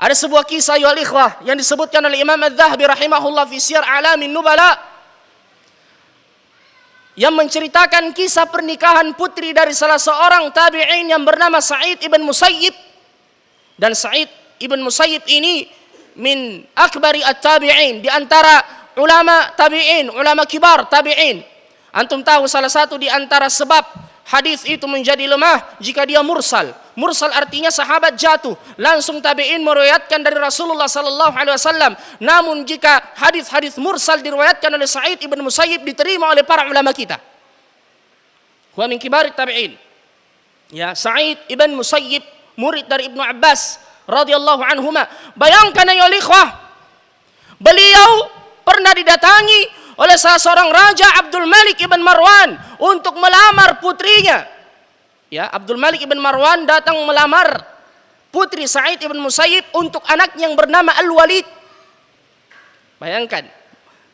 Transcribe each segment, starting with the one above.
Ada sebuah kisah ya ikhwah yang disebutkan oleh Imam Az-Zahabi rahimahullah fi Siyar A'lamin Nubala, yang menceritakan kisah pernikahan putri dari salah seorang tabi'in yang bernama Sa'id ibn Musayyib. Dan Sa'id ibn Musayyib ini min akbari at-tabi'in, di antara ulama tabi'in, ulama kibar tabi'in. Antum tahu salah satu di antara sebab hadis itu menjadi lemah jika dia mursal. Mursal artinya sahabat jatuh, langsung tabi'in meriwayatkan dari Rasulullah sallallahu alaihi wasallam. Namun jika hadis-hadis mursal diriwayatkan oleh Sa'id ibn Musayyib diterima oleh para ulama kita. Huwa min kibar tabi'in. Ya, Sa'id ibn Musayyib murid dari Ibnu Abbas radhiyallahu anhuma. Bayangkan ya ikhwah, beliau pernah didatangi oleh salah seorang raja, Abdul Malik ibn Marwan, untuk melamar putrinya. Ya, Abdul Malik ibn Marwan datang melamar putri Sa'id ibn Musayyib untuk anaknya yang bernama Al-Walid. Bayangkan,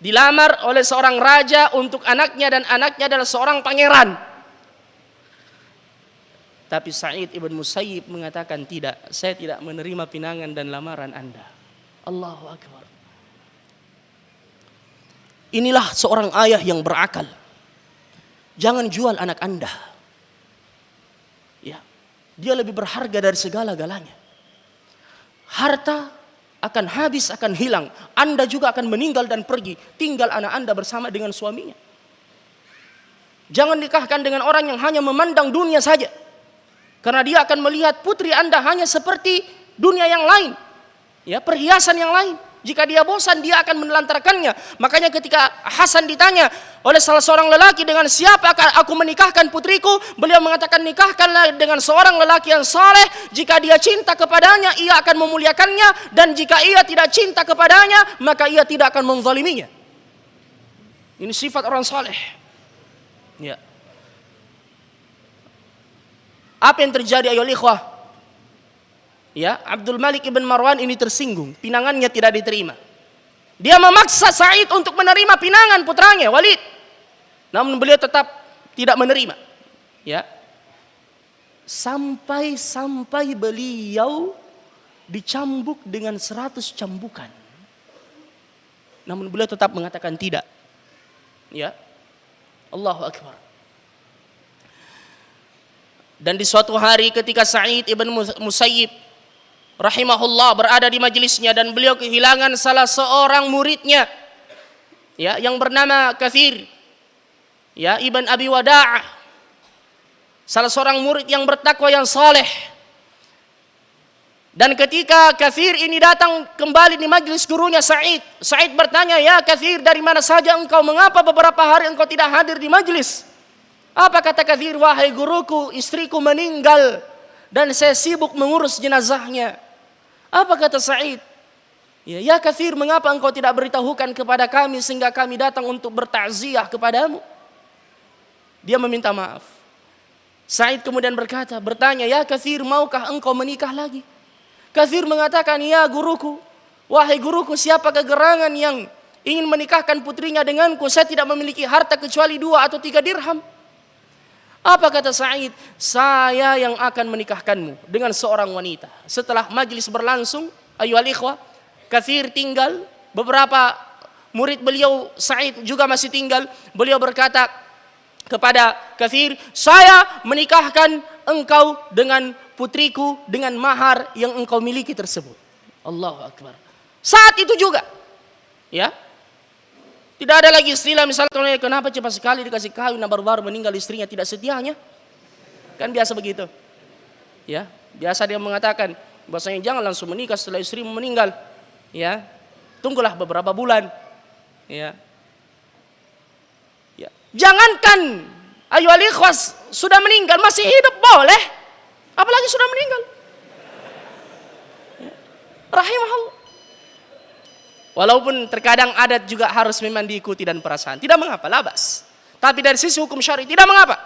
dilamar oleh seorang raja untuk anaknya, dan anaknya adalah seorang pangeran. Tapi Sa'id ibn Musayyib mengatakan, tidak, saya tidak menerima pinangan dan lamaran Anda. Allahu Akbar. Inilah seorang ayah yang berakal. Jangan jual anak Anda. Ya, dia lebih berharga dari segala-galanya. Harta akan habis, akan hilang. Anda juga akan meninggal dan pergi. Tinggal anak Anda bersama dengan suaminya. Jangan nikahkan dengan orang yang hanya memandang dunia saja. Karena dia akan melihat putri Anda hanya seperti dunia yang lain. Ya, perhiasan yang lain. Jika dia bosan, dia akan menelantarkannya. Makanya ketika Hasan ditanya oleh salah seorang lelaki, dengan siapa aku menikahkan putriku, beliau mengatakan, nikahkanlah dengan seorang lelaki yang saleh. Jika dia cinta kepadanya, ia akan memuliakannya, dan jika ia tidak cinta kepadanya, maka ia tidak akan menzaliminya. Ini sifat orang saleh. Ya. Apa yang terjadi ayo ikhwah? Ya, Abdul Malik ibn Marwan ini tersinggung, pinangannya tidak diterima. Dia memaksa Sa'id untuk menerima pinangan putranya Walid. Namun beliau tetap tidak menerima. Ya. Sampai beliau dicambuk dengan 100 cambukan. Namun beliau tetap mengatakan tidak. Ya. Allahu Akbar. Dan di suatu hari ketika Sa'id ibn Musayyib rahimahullah berada di majelisnya, dan beliau kehilangan salah seorang muridnya, ya, yang bernama Kathir, ya, Ibn Abi Wada'ah, salah seorang murid yang bertakwa, yang saleh. Dan ketika Kathir ini datang kembali di majelis gurunya Sa'id, Sa'id bertanya, ya Kathir, dari mana saja engkau? Mengapa beberapa hari engkau tidak hadir di majelis? Apa kata Kathir? Wahai guruku, istriku meninggal dan saya sibuk mengurus jenazahnya. Apa kata Sa'id? Ya Kathir, mengapa engkau tidak beritahukan kepada kami sehingga kami datang untuk bertakziah kepadamu? Dia meminta maaf. Sa'id kemudian bertanya, ya Kathir, maukah engkau menikah lagi? Kathir mengatakan, ya guruku, wahai guruku, siapa kegerangan yang ingin menikahkan putrinya denganku? Saya tidak memiliki harta kecuali 2 atau 3 dirham. Apa kata Sa'id? Saya yang akan menikahkanmu dengan seorang wanita. Setelah majlis berlangsung, ayyuhal ikhwah, Kathir tinggal, beberapa murid beliau Sa'id juga masih tinggal. Beliau berkata kepada Kathir, saya menikahkan engkau dengan putriku dengan mahar yang engkau miliki tersebut. Allahu Akbar. Saat itu juga, ya, tidak ada lagi istilah misalnya, kenapa cepat sekali dikasih kawin, baru-baru meninggal istrinya, tidak setianya. Kan biasa begitu. Ya, biasa dia mengatakan bahwasanya jangan langsung menikah setelah istrimu meninggal. Ya. Tunggulah beberapa bulan. Ya. Ya. Jangankan ayyuhal ikhwas sudah meninggal, masih hidup boleh. Apalagi sudah meninggal. Ya. Rahimahullah. Walaupun terkadang adat juga harus memang diikuti dan perasaan. Tidak mengapa, labas. Tapi dari sisi hukum syar'i tidak mengapa.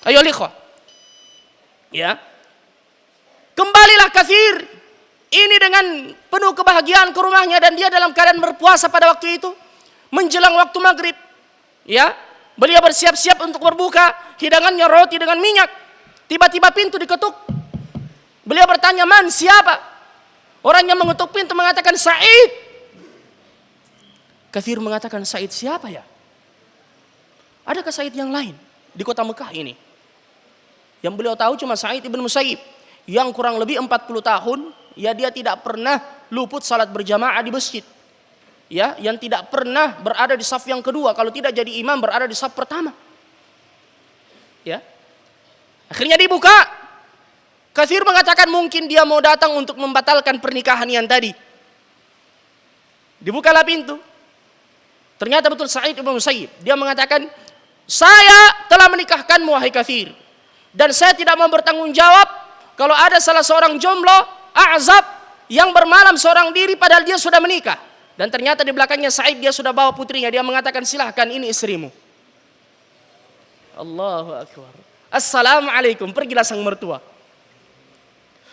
Ayo ikhwah. Ya. Kembalilah Kathir ini dengan penuh kebahagiaan ke rumahnya, dan dia dalam keadaan berpuasa pada waktu itu. Menjelang waktu maghrib. Ya. Beliau bersiap-siap untuk berbuka. Hidangannya roti dengan minyak. Tiba-tiba pintu diketuk. Beliau bertanya, man, siapa? Orang yang mengetuk pintu mengatakan, Sa'id. Katsir mengatakan, Sa'id siapa ya? Adakah Sa'id yang lain di kota Mekah ini? Yang beliau tahu cuma Sa'id ibn Musayyib. Yang kurang lebih 40 tahun, ya dia tidak pernah luput salat berjamaah di masjid. Ya, yang tidak pernah berada di saf yang kedua, kalau tidak jadi imam berada di saf pertama. Ya. Akhirnya dibuka. Katsir mengatakan mungkin dia mau datang untuk membatalkan pernikahan yang tadi. Dibukalah pintu. Ternyata betul Sa'id ibn Musayyib. Dia mengatakan, saya telah menikahkanmu wahai Katsir. Dan saya tidak mau bertanggung jawab kalau ada salah seorang jomblo, a'zab, yang bermalam seorang diri padahal dia sudah menikah. Dan ternyata di belakangnya Sa'id dia sudah bawa putrinya. Dia mengatakan, silahkan ini istrimu. Allahu Akbar. Assalamualaikum. Pergilah sang mertua.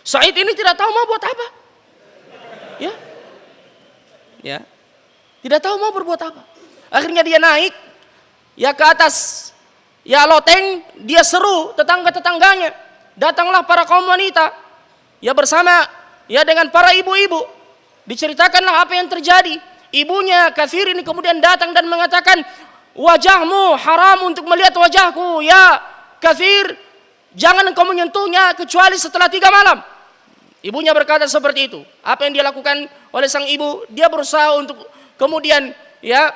Sa'id ini tidak tahu mau buat apa. Ya. Ya. Tidak tahu mau berbuat apa. Akhirnya dia naik. Ya ke atas. Ya loteng. Dia seru tetangga-tetangganya. Datanglah para kaum wanita. Ya bersama. Ya dengan para ibu-ibu. Diceritakanlah apa yang terjadi. Ibunya Katsir ini kemudian datang dan mengatakan, wajahmu haram untuk melihat wajahku. Ya Katsir, jangan engkau menyentuhnya kecuali setelah 3 malam. Ibunya berkata seperti itu. Apa yang dia lakukan oleh sang ibu? Dia berusaha untuk kemudian ya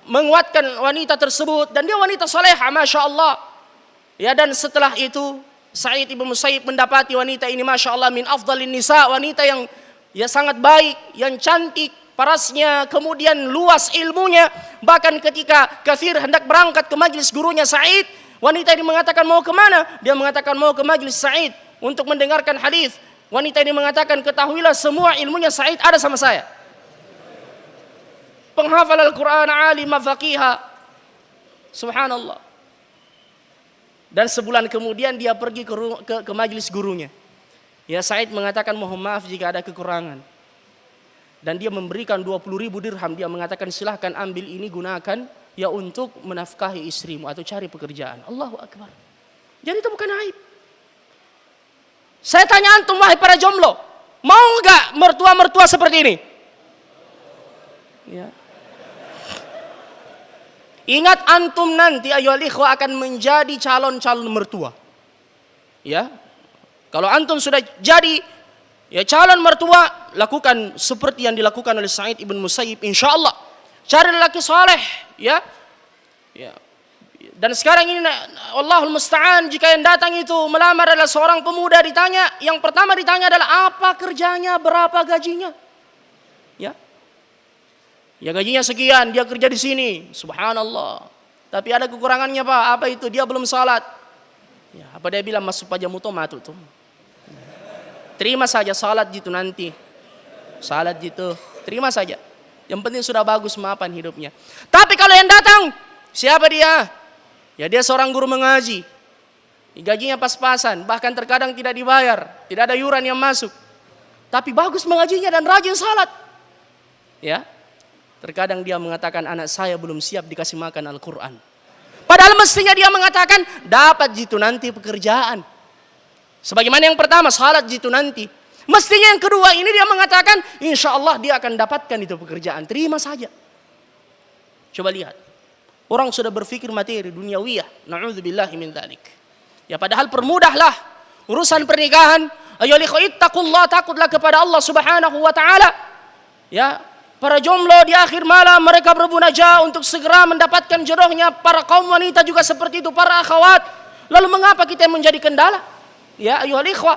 menguatkan wanita tersebut. Dan dia wanita salehah, Masya Allah. Ya, dan setelah itu Sa'id ibn Musayyib mendapati wanita ini Masya Allah min afdalin nisa, wanita yang ya sangat baik, yang cantik, parasnya, kemudian luas ilmunya. Bahkan ketika Katsir hendak berangkat ke majlis gurunya Sa'id, wanita ini mengatakan mau kemana? Dia mengatakan mau ke majlis Sa'id untuk mendengarkan hadis. Wanita ini mengatakan, ketahuilah semua ilmunya Sa'id ada sama saya. Penghafal Al-Quran, alimah, faqihah. Subhanallah. Dan sebulan kemudian dia pergi ke majlis gurunya. Ya Sa'id mengatakan mohon maaf jika ada kekurangan. Dan dia memberikan 20.000 dirham. Dia mengatakan silahkan ambil ini gunakan ya untuk menafkahi istrimu atau cari pekerjaan. Allahu Akbar. Jadi itu bukan aib. Saya tanya antum wahai para jomblo. Mau enggak mertua-mertua seperti ini? Ya. Ingat antum nanti ayyuhal ikhwah akan menjadi calon-calon mertua. Ya. Kalau antum sudah jadi ya calon mertua, lakukan seperti yang dilakukan oleh Sa'id ibn Musayyib insyaallah. Cari lelaki saleh, ya. Ya. Dan sekarang ini Allahul musta'an, jika yang datang itu melamar adalah seorang pemuda, ditanya, yang pertama ditanya adalah apa kerjanya, berapa gajinya? Ya. Ya gajinya sekian, dia kerja di sini. Subhanallah. Tapi ada kekurangannya Pak. Apa itu? Dia belum salat. Ya, apa dia bilang masuk pajak mutomatu tuh. Terima saja salat gitu nanti. Salat gitu. Terima saja. Yang penting sudah bagus mapan hidupnya. Tapi kalau yang datang, siapa dia? Ya dia seorang guru mengaji. Gajinya pas-pasan, bahkan terkadang tidak dibayar. Tidak ada yuran yang masuk. Tapi bagus mengajinya dan rajin salat. Ya. Terkadang dia mengatakan anak saya belum siap dikasih makan Al-Quran. Padahal mestinya dia mengatakan dapat jitu nanti pekerjaan. Sebagaimana yang pertama salat jitu nanti. Mestinya yang kedua ini dia mengatakan insya Allah dia akan dapatkan itu pekerjaan. Terima saja. Coba lihat. Orang sudah berpikir materi duniawiyah. Na'udzubillahi min dzalik. Ya padahal permudahlah urusan pernikahan. Ayyuhal ikhwah ittaqullah, takutlah kepada Allah Subhanahu wa taala. Ya. Para jomblo di akhir malam mereka bermunajat untuk segera mendapatkan jodohnya. Para kaum wanita juga seperti itu, para akhwat. Lalu mengapa kita menjadi kendala? Ya ayyuhal ikhwah.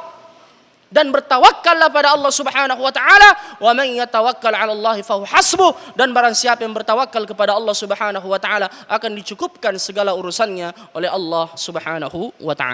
Dan bertawakkallah pada Allah Subhanahu wa taala. Wa man yatawakkal 'ala Allah fahuwa hasbuh. Dan barang siapa yang bertawakal kepada Allah Subhanahu wa taala akan dicukupkan segala urusannya oleh Allah Subhanahu wa taala.